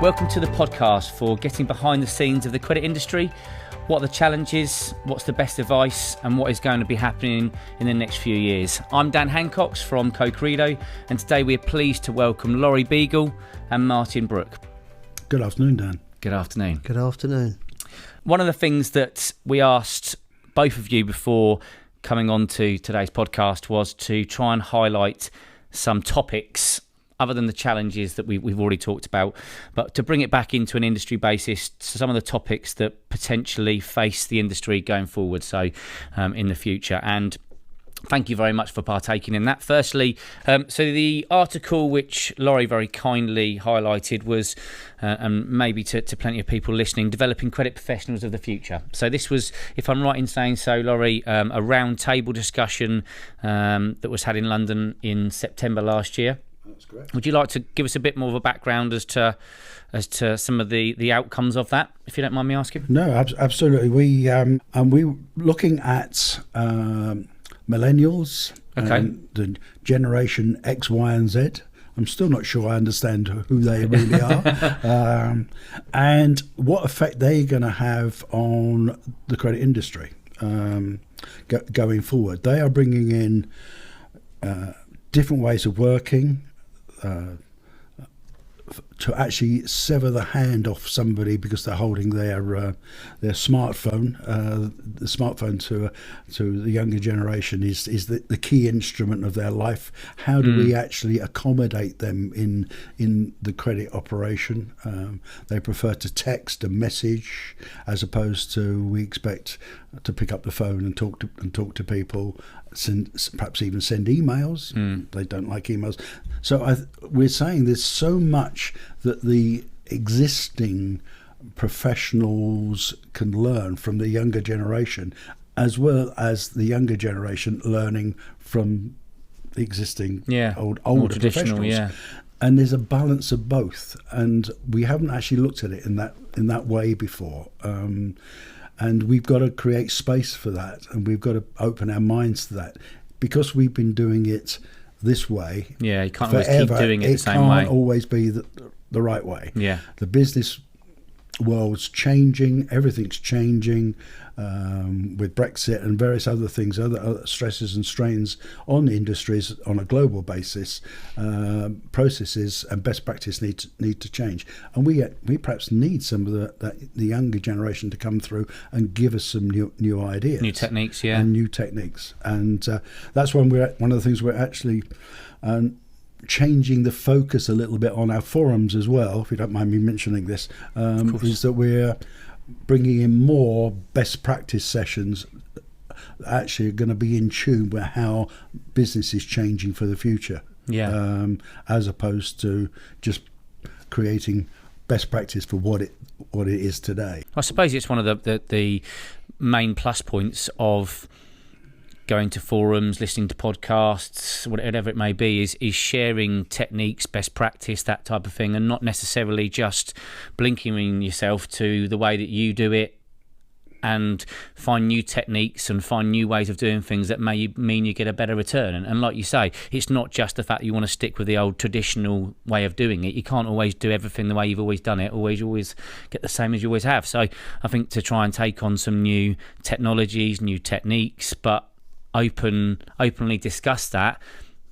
Welcome to the podcast for getting behind the scenes of the credit industry. What are the challenges, what's the best advice, and what is going to be happening in the next few years. I'm Dan Hancox from CoCredo, and today we're pleased to welcome Laurie Beagle and Martyn Brooke. Good afternoon, Dan. Good afternoon. Good afternoon. One of the things that we asked both of you before coming on to today's podcast was to try and highlight some topics other than the challenges that we've already talked about, but to bring it back into an industry basis to some of the topics that potentially face the industry going forward, so in the future. And thank you very much for partaking in that. Firstly, so the article which Laurie very kindly highlighted was, and maybe to plenty of people listening, Developing Credit Professionals of the Future. So this was, if I'm right in saying so, Laurie, a round table discussion that was had in London in September last year. That's correct. Would you like to give us a bit more of a background as to some of the outcomes of that, if you don't mind me asking? No, absolutely. We looking at millennials, Okay. the generation X, Y, and Z. I'm still not sure I understand who they really are, and what effect they're going to have on the credit industry going forward. They are bringing in different ways of working, to actually sever the hand off somebody because they're holding their smartphone. The smartphone to the younger generation is the key instrument of their life. How do we actually accommodate them in the credit operation? They prefer to text and message as opposed to we expect to pick up the phone and talk to people. Perhaps even send emails. They don't like emails. So we're saying there's so much that the existing professionals can learn from the younger generation, as well as the younger generation learning from the existing older professionals. Yeah. And there's a balance of both, and we haven't actually looked at it in that way before. And we've got to create space for that, and we've got to open our minds to that, because we've been doing it this way. Yeah, you can't forever. always keep doing it the same way. It can't always be the right way. Yeah, the business world's changing, everything's changing with Brexit and various other things, other stresses and strains on industries on a global basis. Processes and best practice need to change, and we perhaps need some of the younger generation to come through and give us some new ideas, new techniques, and that's when one of the things we're actually changing the focus a little bit on our forums as well, if you don't mind me mentioning this, is that we're bringing in more best practice sessions that actually are going to be in tune with how business is changing for the future, as opposed to just creating best practice for what it is today. I suppose it's one of the main plus points of going to forums, listening to podcasts, whatever it may be, is sharing techniques, best practice, that type of thing, and not necessarily just blinking yourself to the way that you do it and find new techniques and find new ways of doing things that may mean you get a better return. And like you say, it's not just the fact that you want to stick with the old traditional way of doing it. You can't always do everything the way you've always done it, always get the same as you always have. So I think to try and take on some new technologies, new techniques, but openly discuss that,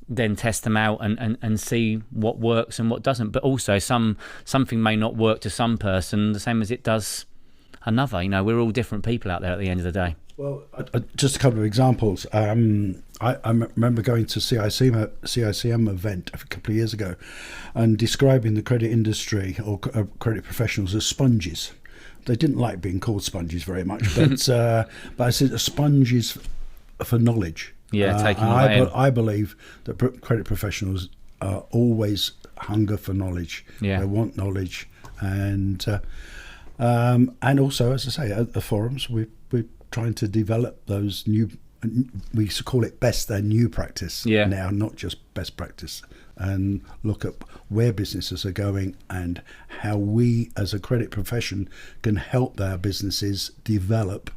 then test them out and see what works and what doesn't. But also something may not work to some person the same as it does another. We're all different people out there at the end of the day. Well, just a couple of examples. I remember going to CICM event a couple of years ago and describing the credit industry or credit professionals as sponges. They didn't like being called sponges very much, but I said sponges for knowledge. Taking I believe that credit professionals are always hunger for knowledge. They want knowledge, and also, as I say, at the forums, we're trying to develop those new. We call it best and new practice now, not just best practice, and look at where businesses are going and how we, as a credit profession, can help their businesses develop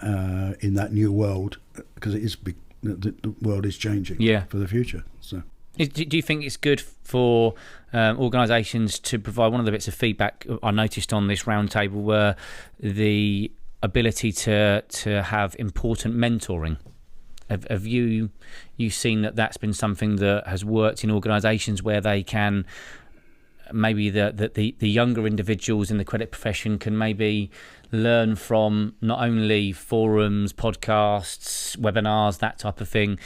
in that new world, because it is big. The world is changing for the future. So Do you think it's good for organisations to provide? One of the bits of feedback I noticed on this roundtable were the ability to have important mentoring. Have you seen that's been something that has worked in organisations where they can maybe the younger individuals in the credit profession can maybe learn from not only forums, podcasts, webinars, that type of thing,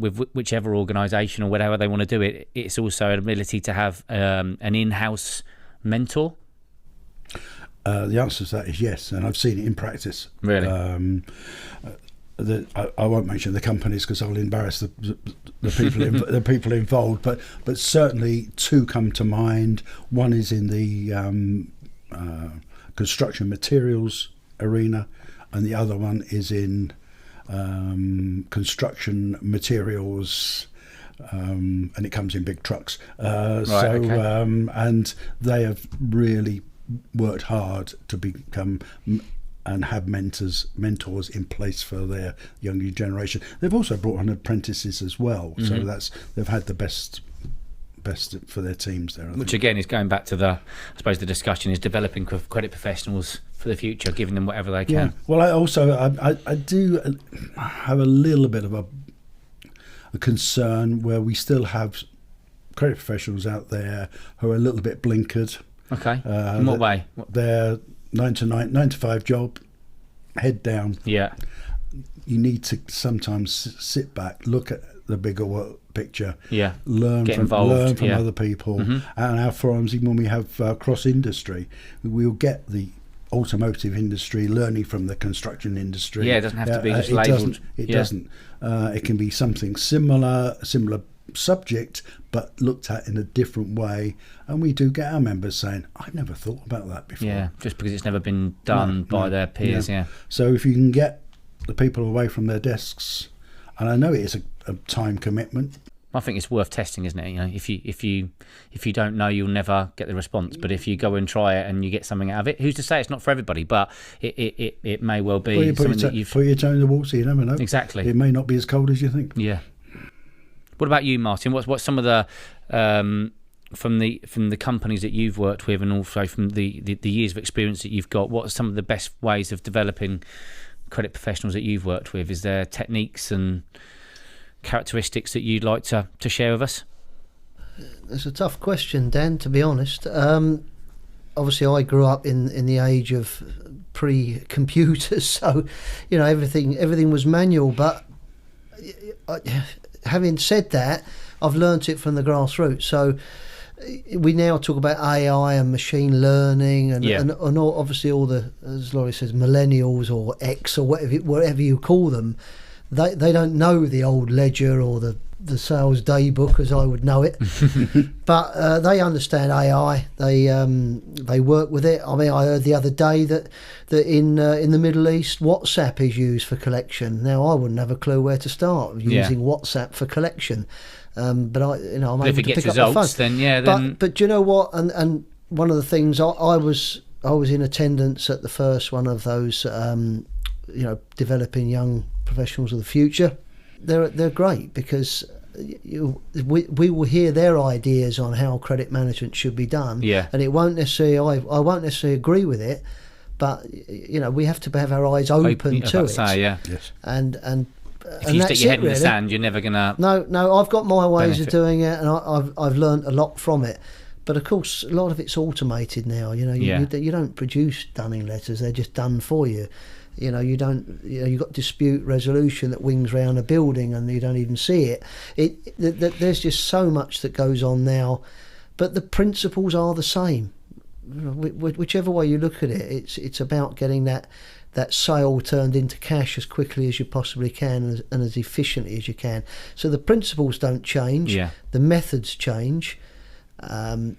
with whichever organisation or whatever they want to do it. It's also an ability to have an in-house mentor. The answer to that is yes, and I've seen it in practice. Really? I won't mention the companies because I'll embarrass the people the people involved, but certainly two come to mind. One is in the construction materials arena, and the other one is in construction materials, and it comes in big trucks. And they have really worked hard to become and have mentors in place for their younger generation. They've also brought on apprentices as well, so they've had the best for their teams there. Which again is going back to I suppose the discussion is developing credit professionals for the future, giving them whatever they can. Yeah. Well, I do have a little bit of a concern where we still have credit professionals out there who are a little bit blinkered. Okay. In what way? They're 9 to 5 job, head down. Yeah. You need to sometimes sit back, look at the bigger picture. Yeah. Learn from other people. And our forums, even when we have cross industry, we'll get the automotive industry learning from the construction industry. Yeah, it doesn't have to be just labelled. It doesn't. It can be something similar subject, but looked at in a different way. And we do get our members saying, I never thought about that before. Yeah, just because it's never been done by their peers. Yeah. So if you can get the people away from their desks, and I know it is a time commitment. I think it's worth testing, isn't it? You know, if you don't know, you'll never get the response. But if you go and try it and you get something out of it, who's to say it's not for everybody? But it may well be something that you've put your toe in the water. You never know. Exactly. It may not be as cold as you think. Yeah. What about you, Martyn? What's some of the from the companies that you've worked with, and also from the years of experience that you've got? What are some of the best ways of developing credit professionals that you've worked with? Is there techniques and characteristics that you'd like to share with us? It's a tough question, Dan, to be honest. Obviously I grew up in the age of pre-computers, so you know everything was manual, but having said that, I've learnt it from the grassroots. So we now talk about AI and machine learning and all, obviously all the, as Laurie says, millennials or X or whatever you call them, they don't know the old ledger or the sales day book as I would know it, but they understand AI. They work with it. I mean, I heard the other day that in the Middle East, WhatsApp is used for collection. Now, I wouldn't have a clue where to start using WhatsApp for collection. But I'm able if it to gets pick up results, the phone. then But you know what? And one of the things I was in attendance at the first one of those, developing young professionals of the future. They're great because we will hear their ideas on how credit management should be done. Yeah. And it won't necessarily I won't necessarily agree with it, but we have to have our eyes open to it. Yes. And if you stick your head in the sand, you're never gonna. No, I've got my ways benefit. of doing it, and I've learned a lot from it. But of course, a lot of it's automated now. You don't produce dunning letters; they're just done for you. You don't. You've got dispute resolution that wings around a building, and you don't even see it. There's just so much that goes on now, but the principles are the same. Whichever way you look at it, it's about getting that sale turned into cash as quickly as you possibly can and as efficiently as you can. So the principles don't change. Yeah. The methods change. I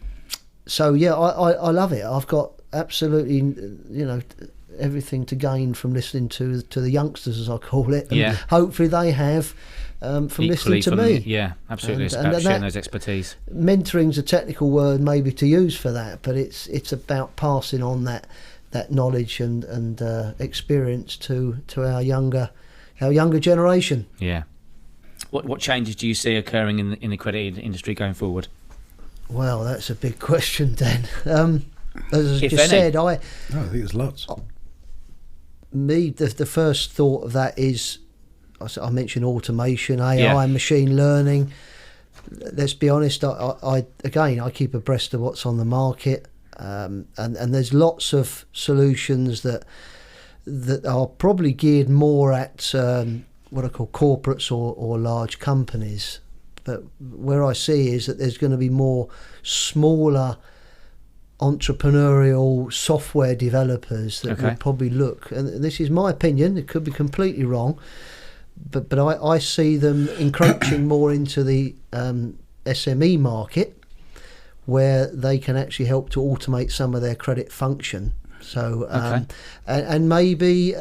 love it. I've got absolutely, everything to gain from listening to the youngsters, as I call it. And hopefully they have from listening to me. Yeah, absolutely. It's about sharing those expertise. Mentoring's a technical word maybe to use for that, but it's about passing on that knowledge and experience to our younger generation. Yeah. What changes do you see occurring in the credit industry going forward? Well, that's a big question, Dan. As I If just any. said, I think there's lots. The first thought of that is, I mentioned automation, AI, machine learning. Let's be honest, I keep abreast of what's on the market, and there's lots of solutions that are probably geared more at what I call corporates or large companies. But where I see is that there's going to be more smaller entrepreneurial software developers that would probably look, and this is my opinion, it could be completely wrong, but I see them encroaching more into the SME market, where they can actually help to automate some of their credit function. So and maybe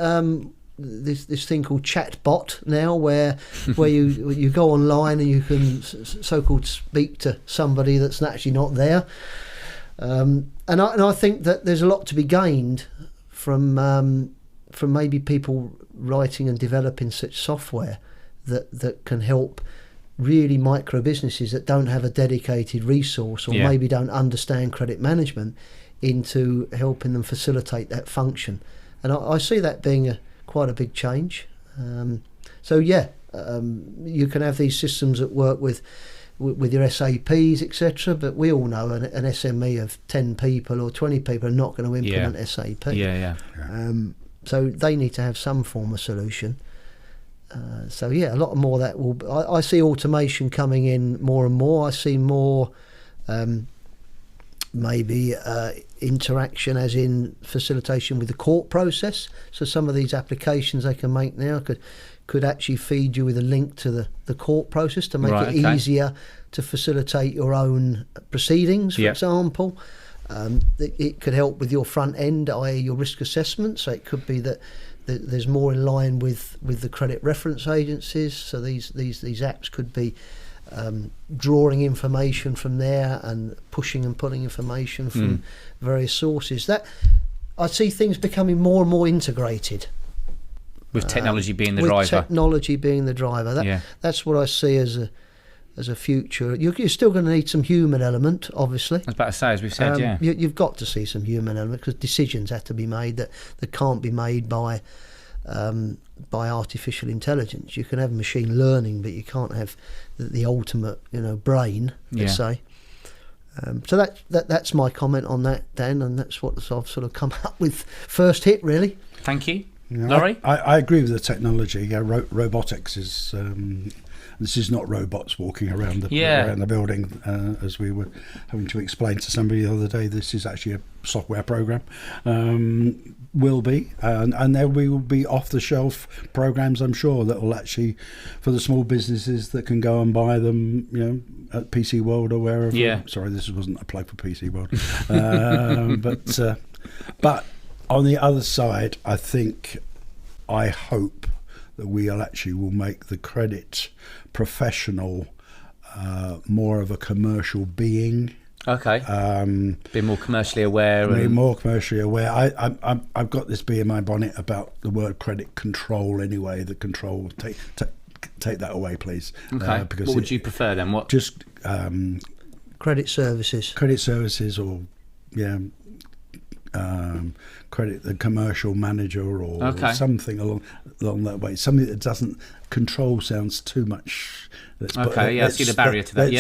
this thing called chatbot now, where you go online and you can so-called speak to somebody that's actually not there. And I think that there's a lot to be gained from maybe people writing and developing such software that can help really micro businesses that don't have a dedicated resource or maybe don't understand credit management into helping them facilitate that function. And I see that being quite a big change. You can have these systems that work with your SAPs, etc. But we all know an SME of 10 people or 20 people are not going to implement SAP. So they need to have some form of solution. A lot more of that will. I see automation coming in more and more. I see more interaction, as in facilitation with the court process. So some of these applications they can make now could actually feed you with a link to the court process to make it easier to facilitate your own proceedings, for example. It could help with your front end, i.e. your risk assessment. So it could be that there's more in line with the credit reference agencies. So these apps could be drawing information from there and pushing and pulling information from various sources. That I see things becoming more and more integrated. With technology being the driver. Technology being the driver. That's what I see as a future. You're still going to need some human element, obviously. I was about to say, as we've said, You've got to see some human element, because decisions have to be made that can't be made by artificial intelligence. You can have machine learning, but you can't have the ultimate, brain, let's say. So that's my comment on that, Dan, and that's what I've sort of come up with first hit, really. Thank you. Laurie? I agree with the technology. Robotics is... this is not robots walking around the building, as we were having to explain to somebody the other day. This is actually a software program. Will be, and there will be off-the-shelf programs, I'm sure, that will actually, for the small businesses that can go and buy them, at PC World or wherever. Sorry, this wasn't a plug for PC World. But on the other side, I hope that will make the credit professional more of a commercial being. Be more commercially aware. I've got this bee in my bonnet about the word credit control anyway. The control, take that away, please. Because what would you prefer then? What? Just credit services. Credit services, or credit the commercial manager, or something along that way. Something that doesn't control sounds too much. I see the barrier to that.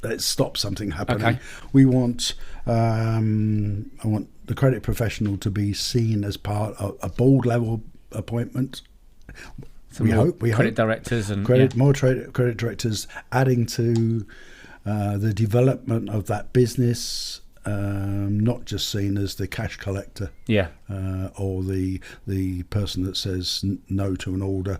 Let's stop something happening. We want I want the credit professional to be seen as part of a board level appointment. So we hope credit directors and more credit directors, adding to the development of that business. Not just seen as the cash collector, or the person that says no to an order.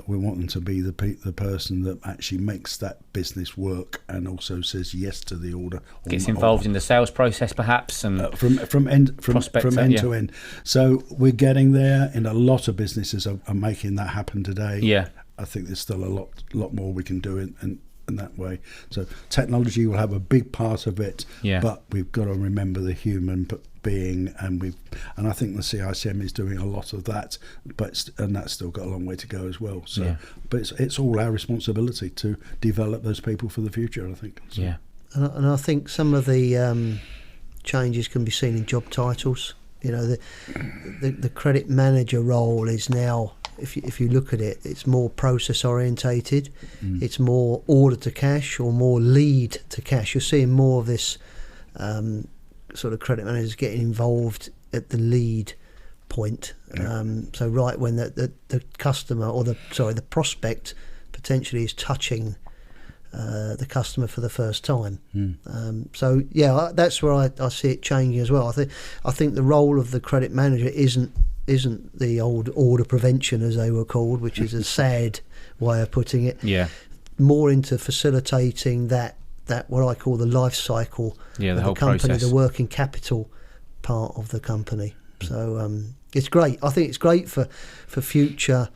We want them to be the person that actually makes that business work and also says yes to the order. Gets involved in the sales process, perhaps, and from end to end. So we're getting there, and a lot of businesses are making that happen today. I think there's still a lot more we can do in that way. So technology will have a big part of it, but we've got to remember the human being, and I think the CICM is doing a lot of that, and that's still got a long way to go as well. So, but it's all our responsibility to develop those people for the future, I think. So. Yeah, and I think some of the changes can be seen in job titles. You know, the credit manager role is now, if you look at it, it's more process orientated. It's more order to cash or more lead to cash. You're seeing more of this sort of credit managers getting involved at the lead point. So right when the customer or the prospect potentially is touching the customer for the first time. So yeah, that's where I see it changing as well. I think the role of the credit manager isn't the old order prevention, as they were called, which is a sad way of putting it. Yeah. More into facilitating that what I call the life cycle of the the whole company, process. the working capital part of the company. So it's great. I think it's great for future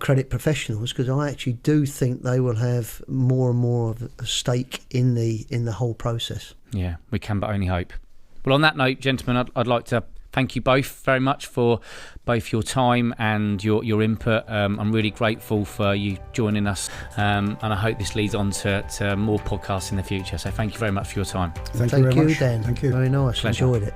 credit professionals, because I actually do think they will have more and more of a stake in the whole process. Yeah, we can but only hope. Well, on that note, gentlemen, I'd like to thank you both very much for both your time and your input. I'm really grateful for you joining us, and I hope this leads on to more podcasts in the future. So thank you very much for your time. Thank you very much. Dan. Thank you. Very nice. Pleasure. Enjoyed it.